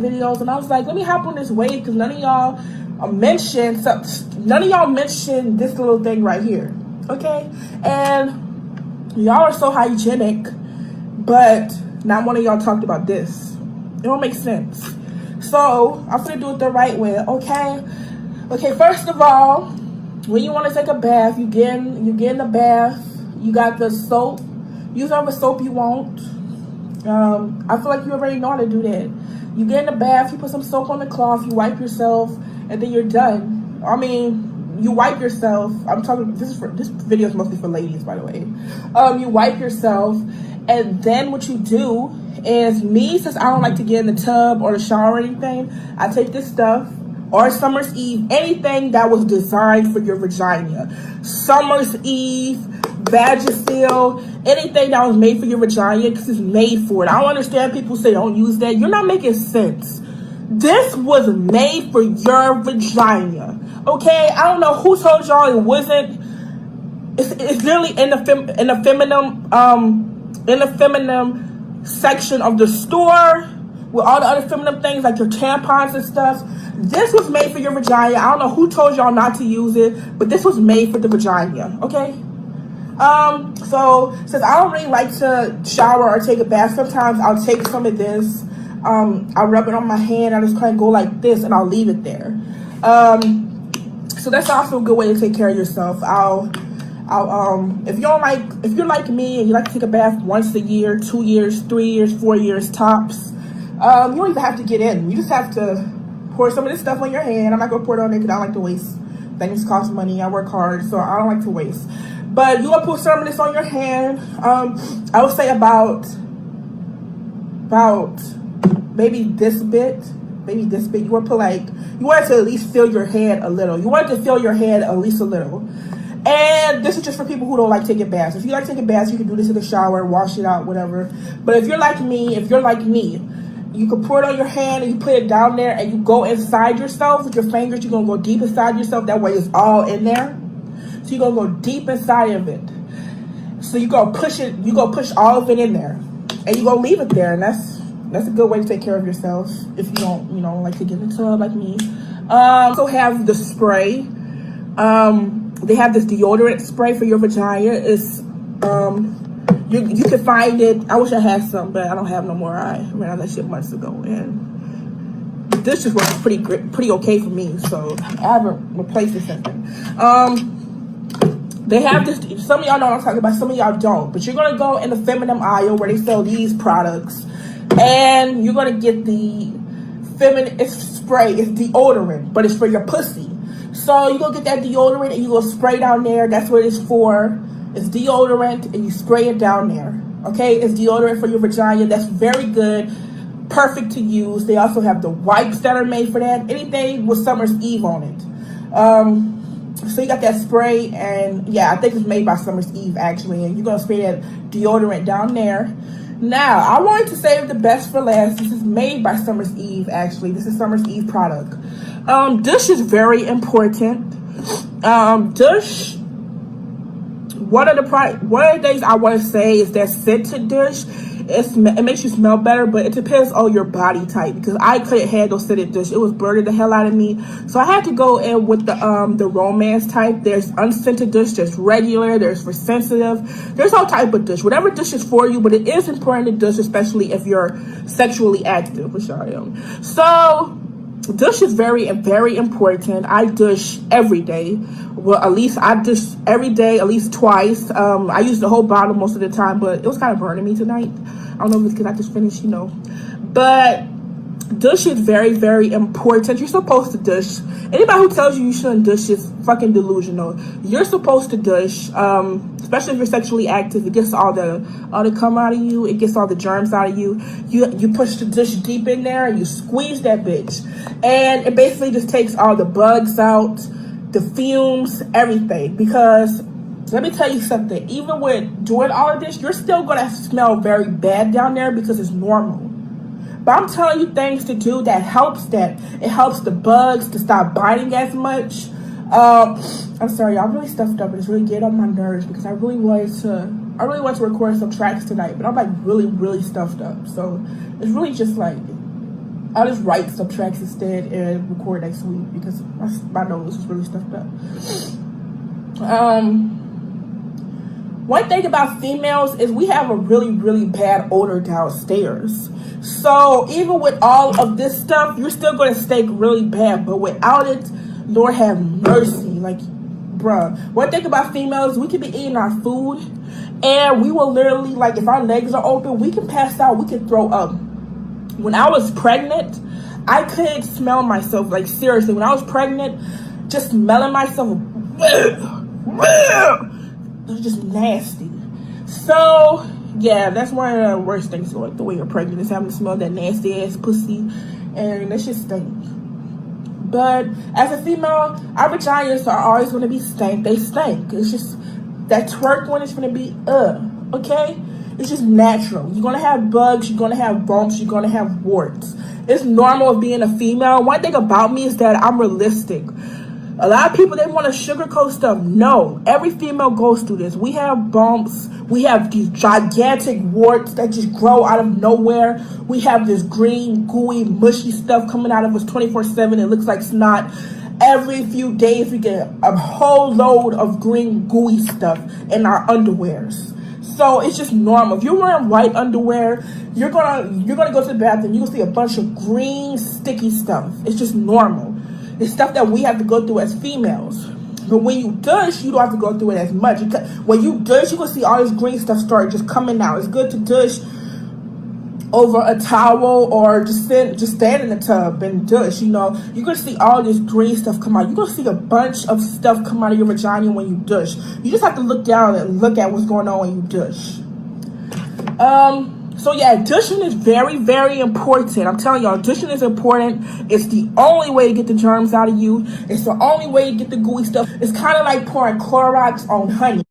videos, and I was like, let me hop on this wave because none of y'all mentioned this little thing right here, okay? And y'all are so hygienic, but not one of y'all talked about this. It don't make sense. So I'm gonna do it the right way, okay? Okay, first of all, when you want to take a bath, you get in the bath. You got the soap. Use whatever soap you want. I feel like you already know how to do that. You get in the bath, you put some soap on the cloth, you wipe yourself, and then you're done. I mean, you wipe yourself. I'm talking. This video is mostly for ladies, by the way. You wipe yourself, and then what you do is, me, since I don't like to get in the tub or the shower or anything, I take this stuff, or Summer's Eve, anything that was designed for your vagina. Summer's Eve, Vagisil, anything that was made for your vagina, because it's made for it. I don't understand people say don't use that. You're not making sense. This was made for your vagina, okay? I don't know who told y'all it wasn't. It's literally in the feminine section of the store with all the other feminine things like your tampons and stuff. This was made for your vagina. I don't know who told y'all not to use it, but this was made for the vagina, okay? So since I don't really like to shower or take a bath, sometimes I'll take some of this. I'll rub it on my hand. I just kind of go like this, and I'll leave it there. So that's also a good way to take care of yourself. If you're like me and you like to take a bath once a year, 2 years, 3 years, 4 years tops, you don't even have to get in. You just have to pour some of this stuff on your hand. I'm not gonna pour it on there because I don't like to waste. Things cost money. I work hard, so I don't like to waste. But you want to put some of this on your hand. I would say about maybe this bit. You want to put you want it to at least fill your head a little. You want it to fill your head at least a little. And this is just for people who don't like taking baths. If you like taking baths, you can do this in the shower, wash it out, whatever. But if you're like me, you can pour it on your hand and you put it down there and you go inside yourself with your fingers. You're going to go deep inside yourself. That way it's all in there. So you're going to go deep inside of it. So you're going to push it. You're going to push all of it in there. And you're going to leave it there. And that's a good way to take care of yourself if you don't, like to get in the tub like me. Also have the spray. They have this deodorant spray for your vagina. It's, you can find it. I wish I had some, but I don't have no more. I ran out of that shit months ago. And this just works pretty okay for me. So I haven't replaced it since then. They have this, some of y'all know what I'm talking about, some of y'all don't. But you're going to go in the feminine aisle where they sell these products. And you're going to get the feminine, it's spray, it's deodorant, but it's for your pussy. So you're going to get that deodorant and you're going to spray down there. That's what it's for. It's deodorant and you spray it down there. Okay, it's deodorant for your vagina. That's very good. Perfect to use. They also have the wipes that are made for that. Anything with Summer's Eve on it. So you got that spray, and yeah, I think it's made by Summer's Eve actually, and you're gonna spray that deodorant down there. Now, I wanted to save the best for last. This is made by Summer's Eve actually. This is Summer's Eve product. Dish is very important. Dish, one of the things I want to say is that scented dish. It makes you smell better, but it depends on your body type, because I couldn't handle scented dish. It was burning the hell out of me. So I had to go in with the romance type. There's unscented dish, there's regular, there's for sensitive. There's all type of dish. Whatever dish is for you, but it is important to dish, especially if you're sexually active, which I am. So dish is very, very important. I dish every day. Well, at least I dish every day, at least twice. I use the whole bottle most of the time, but it was kind of burning me tonight. I don't know if it's because I just finished, But dish is very, very important. You're supposed to dish. Anybody who tells you shouldn't dish is fucking delusional. You're supposed to dish, especially if you're sexually active. It gets all the cum out of you. It gets all the germs out of you. You push the dish deep in there and you squeeze that bitch, and it basically just takes all the bugs out, the fumes, everything. Because let me tell you something, even with doing all of this, you're still gonna smell very bad down there because it's normal. But I'm telling you things to do that helps that. It helps the bugs to stop biting as much. I'm sorry, I'm really stuffed up and it's really getting on my nerves because I really wanted to record some tracks tonight, but I'm like really, really stuffed up. So it's really just like, I'll just write subtracts instead and record next week because my nose is really stuffed up. One thing about females is we have a really, really bad odor downstairs. So even with all of this stuff, you're still going to stink really bad. But without it, Lord have mercy. Like, bruh. One thing about females, we can be eating our food and we will literally, like, if our legs are open, we can pass out, we can throw up. When I was pregnant, I couldn't smell myself. Like, seriously, when I was pregnant, just smelling myself, it was just nasty. So yeah, that's one of the worst things like the way you're pregnant is having to smell that nasty ass pussy, and that shit stink. But as a female, our vaginas are always going to be stank. They stink. It's just that twerk one is going to be okay. It's just natural. You're going to have bugs. You're going to have bumps. You're going to have warts. It's normal of being a female. One thing about me is that I'm realistic. A lot of people, they want to sugarcoat stuff. No, every female goes through this. We have bumps. We have these gigantic warts that just grow out of nowhere. We have this green, gooey, mushy stuff coming out of us 24/7. It looks like snot. Every few days, we get a whole load of green, gooey stuff in our underwears. So it's just normal. If you're wearing white underwear, you're gonna go to the bathroom. You're gonna see a bunch of green, sticky stuff. It's just normal. It's stuff that we have to go through as females. But when you douche, you don't have to go through it as much. When you douche, you're gonna see all this green stuff start just coming out. It's good to douche over a towel or just stand in the tub and douche. You know, you're gonna see all this green stuff come out. You're gonna see a bunch of stuff come out of your vagina when you douche. You just have to look down and look at what's going on when you douche. So yeah, douching is very, very important. I'm telling y'all, douching is important. It's the only way to get the germs out of you. It's the only way to get the gooey stuff. It's kind of like pouring Clorox on honey.